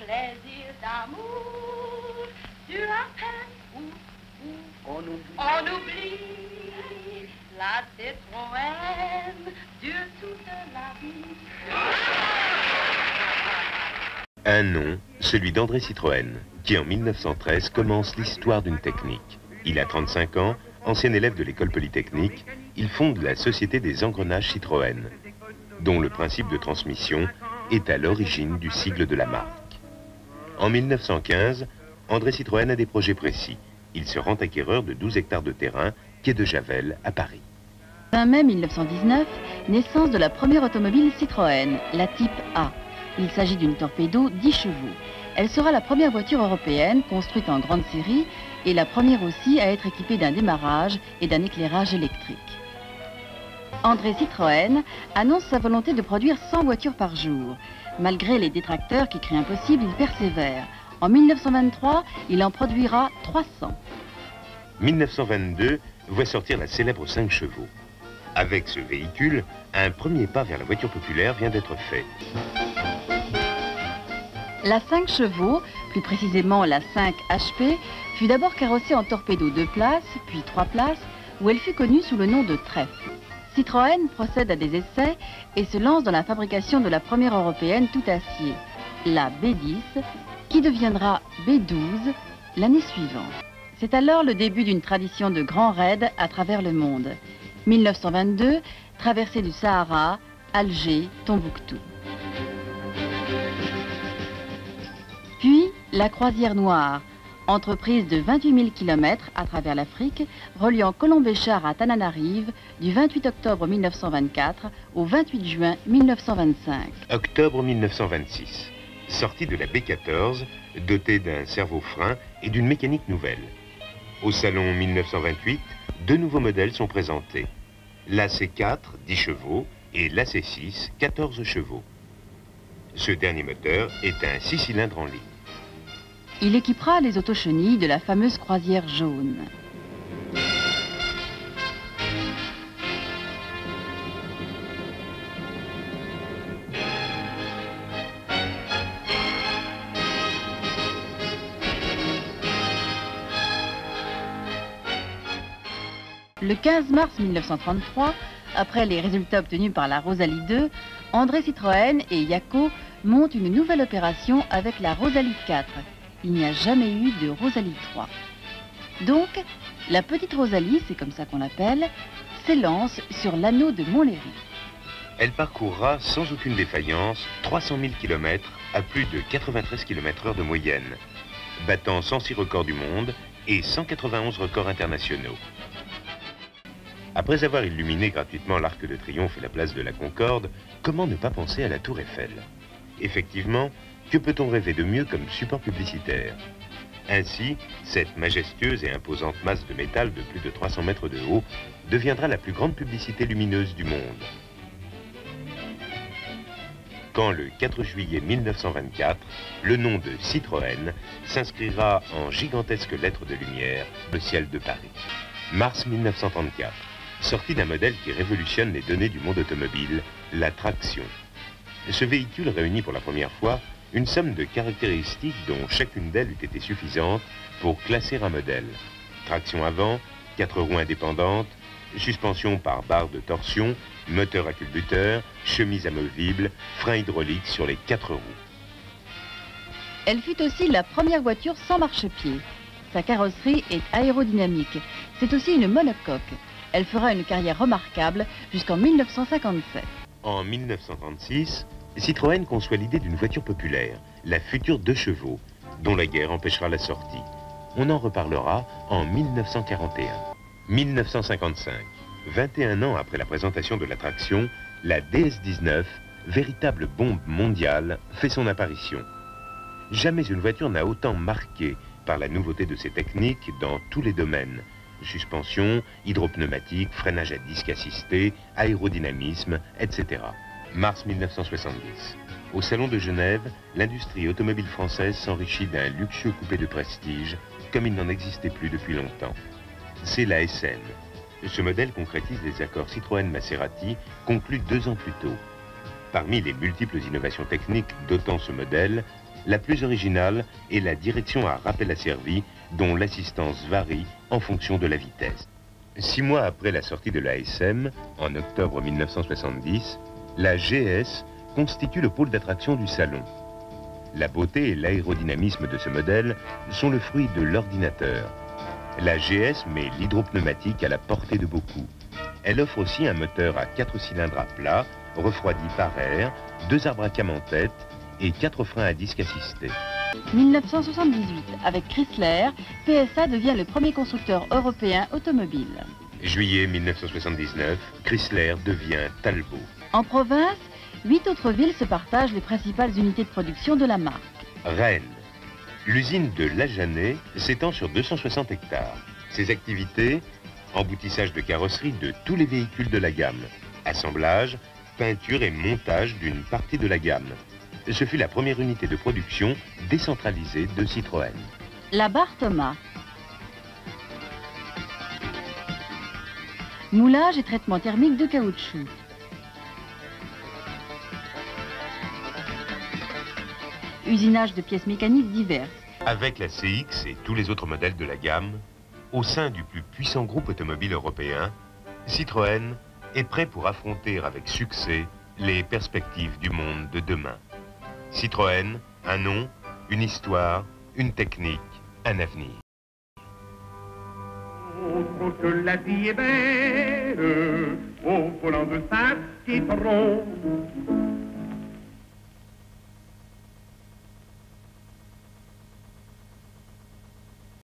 plaisir d'amour, sur la peine où on oublie la Citroën dure toute la vie. Un nom, celui d'André Citroën, qui en 1913 commence l'histoire d'une technique. Il a 35 ans, ancien élève de l'école polytechnique, il fonde la Société des engrenages Citroën, dont le principe de transmission est à l'origine du sigle de la marque. En 1915, André Citroën a des projets précis. Il se rend acquéreur de 12 hectares de terrain, quai de Javel, à Paris. 20 mai 1919, naissance de la première automobile Citroën, la Type A. Il s'agit d'une Torpedo 10 chevaux. Elle sera la première voiture européenne construite en grande série et la première aussi à être équipée d'un démarrage et d'un éclairage électrique. André Citroën annonce sa volonté de produire 100 voitures par jour. Malgré les détracteurs qui crient impossible, il persévère. En 1923, il en produira 300. 1922 voit sortir la célèbre 5 chevaux. Avec ce véhicule, un premier pas vers la voiture populaire vient d'être fait. La 5 chevaux, plus précisément la 5 HP, fut d'abord carrossée en Torpedo 2 places, puis 3 places, où elle fut connue sous le nom de Trèfle. Citroën procède à des essais et se lance dans la fabrication de la première européenne tout acier, la B10, qui deviendra B12 l'année suivante. C'est alors le début d'une tradition de grands raids à travers le monde. 1922, traversée du Sahara, Alger, Tombouctou. Puis, la Croisière Noire, entreprise de 28 000 km à travers l'Afrique, reliant Colomb-Béchar à Tananarive du 28 octobre 1924 au 28 juin 1925. Octobre 1926. Sortie de la B14, dotée d'un servo-frein et d'une mécanique nouvelle. Au salon 1928, 2 nouveaux modèles sont présentés. L'AC4, 10 chevaux, et l'AC6, 14 chevaux. Ce dernier moteur est un 6 cylindres en ligne. Il équipera les autochenilles de la fameuse croisière jaune. Le 15 mars 1933, après les résultats obtenus par la Rosalie 2, André Citroën et Iacco montent une nouvelle opération avec la Rosalie 4. Il n'y a jamais eu de Rosalie 3. Donc, la petite Rosalie, c'est comme ça qu'on l'appelle, s'élance sur l'anneau de Montlhéry. Elle parcourra sans aucune défaillance 300 000 km à plus de 93 km/h de moyenne, battant 106 records du monde et 191 records internationaux. Après avoir illuminé gratuitement l'Arc de Triomphe et la place de la Concorde, comment ne pas penser à la Tour Eiffel? Effectivement, que peut-on rêver de mieux comme support publicitaire? Ainsi, cette majestueuse et imposante masse de métal de plus de 300 mètres de haut deviendra la plus grande publicité lumineuse du monde. Quand le 4 juillet 1924, le nom de Citroën s'inscrira en gigantesques lettres de lumière au ciel de Paris. Mars 1934, sortie d'un modèle qui révolutionne les données du monde automobile, la traction. Ce véhicule réunit pour la première fois une somme de caractéristiques dont chacune d'elles eût été suffisante pour classer un modèle. Traction avant, 4 roues indépendantes, suspension par barre de torsion, moteur à culbuteur, chemise amovible, frein hydraulique sur les 4 roues. Elle fut aussi la première voiture sans marchepied. Sa carrosserie est aérodynamique. C'est aussi une monocoque. Elle fera une carrière remarquable jusqu'en 1957. En 1936, Citroën conçoit l'idée d'une voiture populaire, la future 2 chevaux, dont la guerre empêchera la sortie. On en reparlera en 1941. 1955, 21 ans après la présentation de la traction, la DS-19, véritable bombe mondiale, fait son apparition. Jamais une voiture n'a autant marqué par la nouveauté de ses techniques dans tous les domaines. Suspension, hydropneumatique, freinage à disque assisté, aérodynamisme, etc. Mars 1970. Au Salon de Genève, l'industrie automobile française s'enrichit d'un luxueux coupé de prestige, comme il n'en existait plus depuis longtemps. C'est la SN. Ce modèle concrétise les accords Citroën-Maserati conclus 2 ans plus tôt. Parmi les multiples innovations techniques dotant ce modèle, la plus originale est la direction à rappel asservi, dont l'assistance varie en fonction de la vitesse. 6 mois après la sortie de l'ASM, en octobre 1970, la GS constitue le pôle d'attraction du salon. La beauté et l'aérodynamisme de ce modèle sont le fruit de l'ordinateur. La GS met l'hydropneumatique à la portée de beaucoup. Elle offre aussi un moteur à 4 cylindres à plat, refroidi par air, 2 arbres à cam en tête et 4 freins à disque assistés. 1978, avec Chrysler, PSA devient le premier constructeur européen automobile. Juillet 1979, Chrysler devient Talbot. En province, 8 autres villes se partagent les principales unités de production de la marque. Rennes. L'usine de Lajanet s'étend sur 260 hectares. Ses activités, emboutissage de carrosserie de tous les véhicules de la gamme, assemblage, peinture et montage d'une partie de la gamme. Ce fut la première unité de production décentralisée de Citroën. La barre Thomas. Moulage et traitement thermique de caoutchouc. Usinage de pièces mécaniques diverses. Avec la CX et tous les autres modèles de la gamme, au sein du plus puissant groupe automobile européen, Citroën est prêt pour affronter avec succès les perspectives du monde de demain. Citroën, un nom, une histoire, une technique, un avenir. Autre que la vie est belle, au volant de sa Citroën.